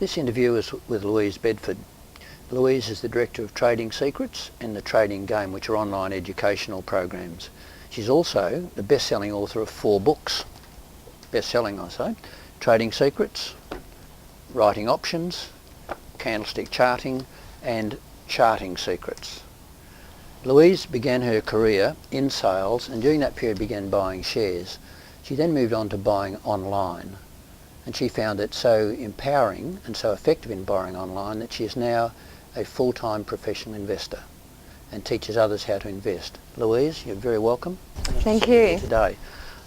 This interview is with Louise Bedford. Louise is the Director of Trading Secrets and the Trading Game, which are online educational programs. She's also the best-selling author of 4 books. Best-selling, I say. Trading Secrets, Writing Options, Candlestick Charting and Charting Secrets. Louise began her career in sales and during that period began buying shares. She then moved on to buying online. And she found it so empowering and so effective in buying online that she is now a full-time professional investor and teaches others how to invest. Louise, you're very welcome. Thank you. Today.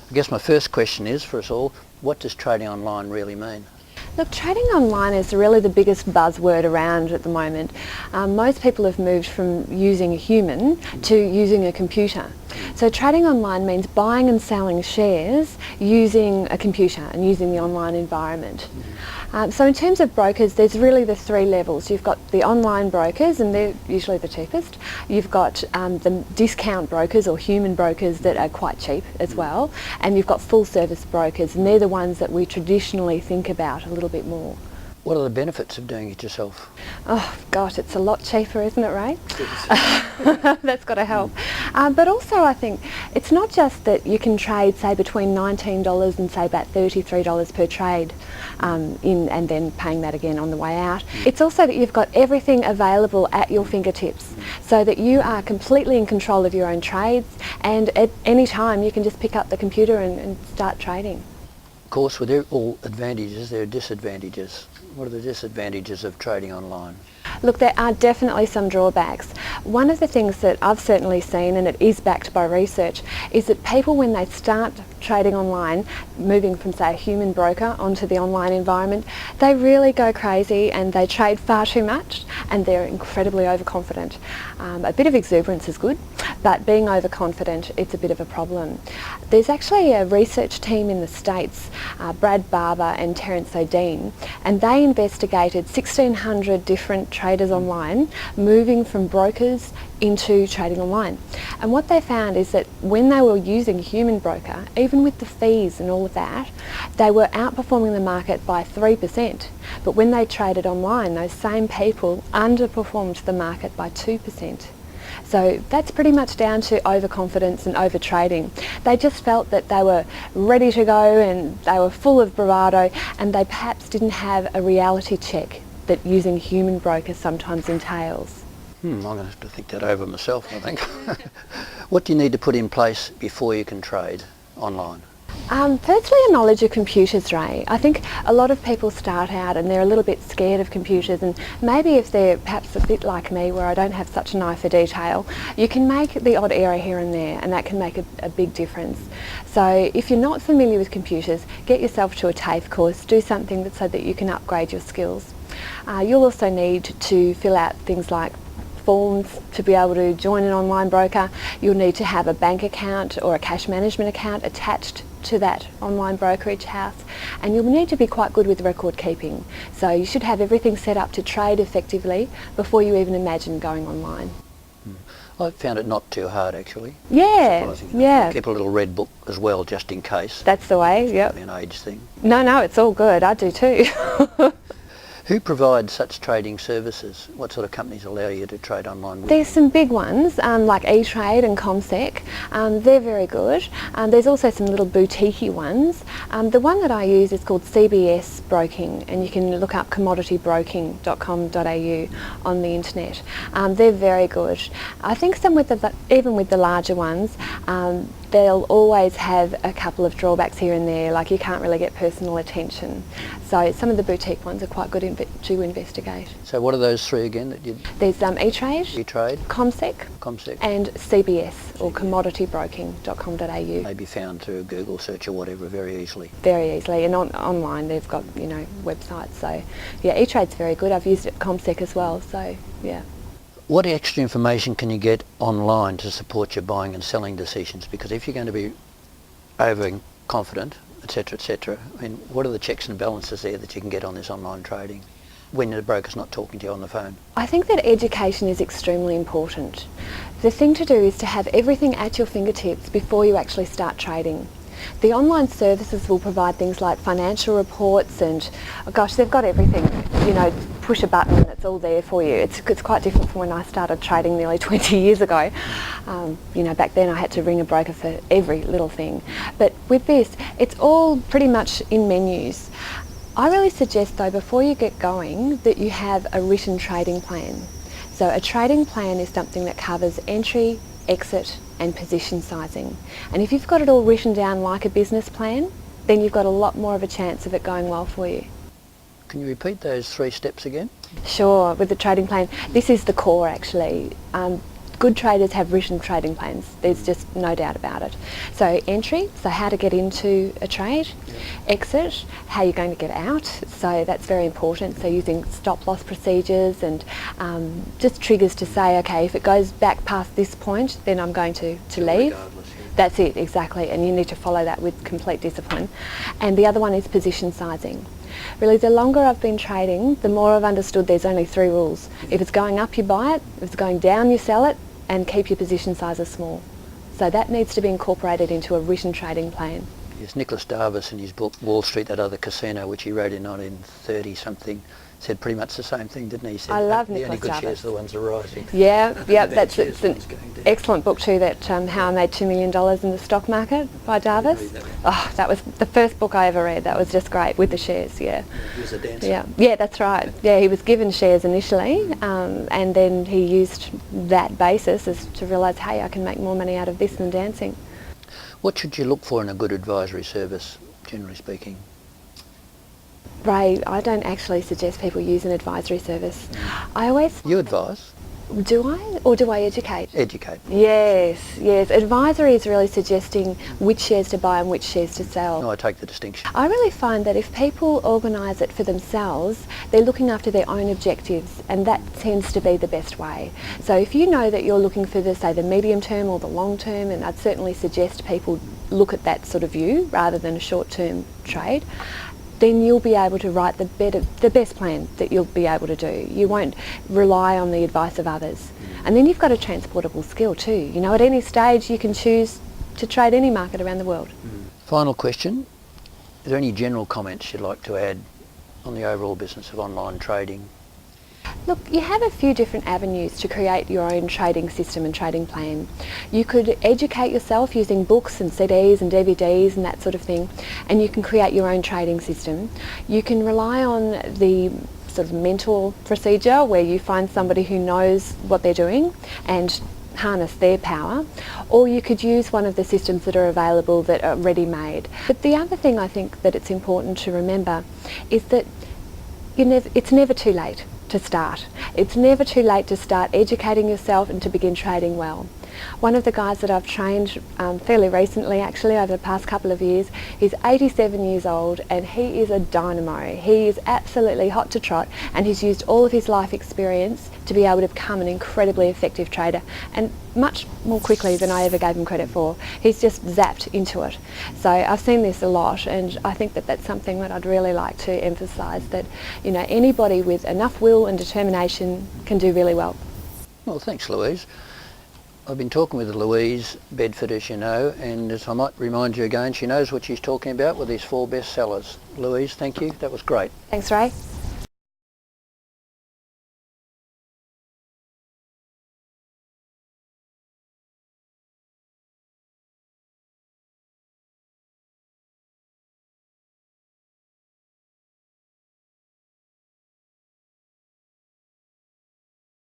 I guess my first question is, for us all, what does trading online really mean? Look, trading online is really the biggest buzzword around at the moment. Most people have moved from using a human to using a computer. So trading online means buying and selling shares using a computer and using the online environment. So in terms of brokers, there's really the 3 levels. You've got the online brokers, and they're usually the cheapest. You've got the discount brokers or human brokers that are quite cheap as well. And you've got full service brokers, and they're the ones that we traditionally think about a little bit more. What are the benefits of doing it yourself? Oh gosh, it's a lot cheaper, isn't it, Ray? That's got to help. But also I think it's not just that you can trade, say, between $19 and say about $33 per trade and then paying that again on the way out. It's also that you've got everything available at your fingertips so that you are completely in control of your own trades, and at any time you can just pick up the computer and start trading. Of course, with all advantages, there are disadvantages. What are the disadvantages of trading online? Look, there are definitely some drawbacks. One of the things that I've certainly seen, and it is backed by research, is that people, when they start trading online, moving from, say, a human broker onto the online environment, they really go crazy and they trade far too much and they're incredibly overconfident. A bit of exuberance is good, but being overconfident, it's a bit of a problem. There's actually a research team in the States, Brad Barber and Terence O'Dean, and they investigated 1,600 different traders online moving from brokers into trading online. And what they found is that when they were using a human broker, even with the fees and all of that, they were outperforming the market by 3%. But when they traded online, those same people underperformed the market by 2%. So that's pretty much down to overconfidence and over-trading. They just felt that they were ready to go and they were full of bravado, and they perhaps didn't have a reality check that using human brokers sometimes entails. I'm going to have to think that over myself, I think. What do you need to put in place before you can trade online? Firstly, a knowledge of computers, Ray. I think a lot of people start out and they're a little bit scared of computers, and maybe if they're perhaps a bit like me where I don't have such an eye for detail, you can make the odd error here and there, and that can make a big difference. So if you're not familiar with computers, get yourself to a TAFE course, do something so that you can upgrade your skills. You'll also need to fill out things like forms to be able to join an online broker. You'll need to have a bank account or a cash management account attached to that online brokerage house, and you'll need to be quite good with record keeping. So you should have everything set up to trade effectively before you even imagine going online. I found it not too hard, actually. Yeah, yeah. Keep a little red book as well, just in case. That's the way, yep. It's an age thing. No, it's all good. I do too. Who provides such trading services? What sort of companies allow you to trade online with? There's some big ones like eTrade and ComSec. They're very good. There's also some little boutique-y ones. The one that I use is called CBS Broking, and you can look up commoditybroking.com.au on the internet. They're very good. I think even with the larger ones, they'll always have a couple of drawbacks here and there, like you can't really get personal attention. So some of the boutique ones are quite good to investigate. So what are those 3 again that you? There's eTrade, ComSec, and CBS or commoditybroking.com.au. May be found through a Google search or whatever very easily. Very easily, and online they've got websites. So yeah, eTrade's very good. I've used it at ComSec as well. So yeah. What extra information can you get online to support your buying and selling decisions? Because if you're going to be overconfident, etc., I mean, what are the checks and balances there that you can get on this online trading when the broker's not talking to you on the phone? I think that education is extremely important. The thing to do is to have everything at your fingertips before you actually start trading. The online services will provide things like financial reports and, oh gosh, they've got everything, you know, push a button and it's all there for you. It's quite different from when I started trading nearly 20 years ago. You know, back then I had to ring a broker for every little thing. But with this, it's all pretty much in menus. I really suggest though, before you get going, that you have a written trading plan. So a trading plan is something that covers entry, exit and position sizing. And if you've got it all written down like a business plan, then you've got a lot more of a chance of it going well for you. Can you repeat those 3 steps again? Sure, with the trading plan, this is the core actually. Good traders have written trading plans, there's just no doubt about it. So entry, so how to get into a trade. Exit, how you're going to get out, so that's very important, so using stop loss procedures and just triggers to say, okay, if it goes back past this point, then I'm going to leave. That's it, exactly, and you need to follow that with complete discipline. And the other one is position sizing. Really, the longer I've been trading, the more I've understood there's only 3 rules. If it's going up, you buy it. If it's going down, you sell it, and keep your position sizes small. So that needs to be incorporated into a written trading plan. Yes, Nicholas Darvis in his book Wall Street, That Other Casino, which he wrote in 1930-something, said pretty much the same thing, didn't he? He said, I love the Nicholas only good Darvis. shares are the ones that are rising. Yeah, that's Shares an ones going down. excellent book too, that How I Made $2 Million in the Stock Market by Darvis. Oh, that was the first book I ever read. That was just great, with the shares, yeah. He was a dancer. Yeah, that's right. Yeah, he was given shares initially, and then he used that basis as to realise, hey, I can make more money out of this than dancing. What should you look for in a good advisory service, generally speaking? Ray, I don't actually suggest people use an advisory service. I always... You advise? Do I? Or do I educate? Educate. Yes. Advisory is really suggesting which shares to buy and which shares to sell. No, I take the distinction. I really find that if people organise it for themselves, they're looking after their own objectives, and that tends to be the best way. So if you know that you're looking for the medium term or the long term, and I'd certainly suggest people look at that sort of view rather than a short term trade, then you'll be able to write the best plan that you'll be able to do. You won't rely on the advice of others. And then you've got a transportable skill too. You know, at any stage you can choose to trade any market around the world. Final question. Is there any general comments you'd like to add on the overall business of online trading? Look, you have a few different avenues to create your own trading system and trading plan. You could educate yourself using books and CDs and DVDs and that sort of thing, and you can create your own trading system. You can rely on the sort of mentor procedure where you find somebody who knows what they're doing and harness their power, or you could use one of the systems that are available that are ready-made. But the other thing I think that it's important to remember is that it's never too late to start. It's never too late to start educating yourself and to begin trading well. One of the guys that I've trained fairly recently, actually over the past couple of years, he's 87 years old and he is a dynamo. He is absolutely hot to trot, and he's used all of his life experience to be able to become an incredibly effective trader, and much more quickly than I ever gave him credit for. He's just zapped into it. So I've seen this a lot, and I think that that's something that I'd really like to emphasise, that anybody with enough will and determination can do really well. Well, thanks, Louise. I've been talking with Louise Bedford, as you know, and as I might remind you again, she knows what she's talking about with these 4 bestsellers. Louise, thank you. That was great. Thanks, Ray.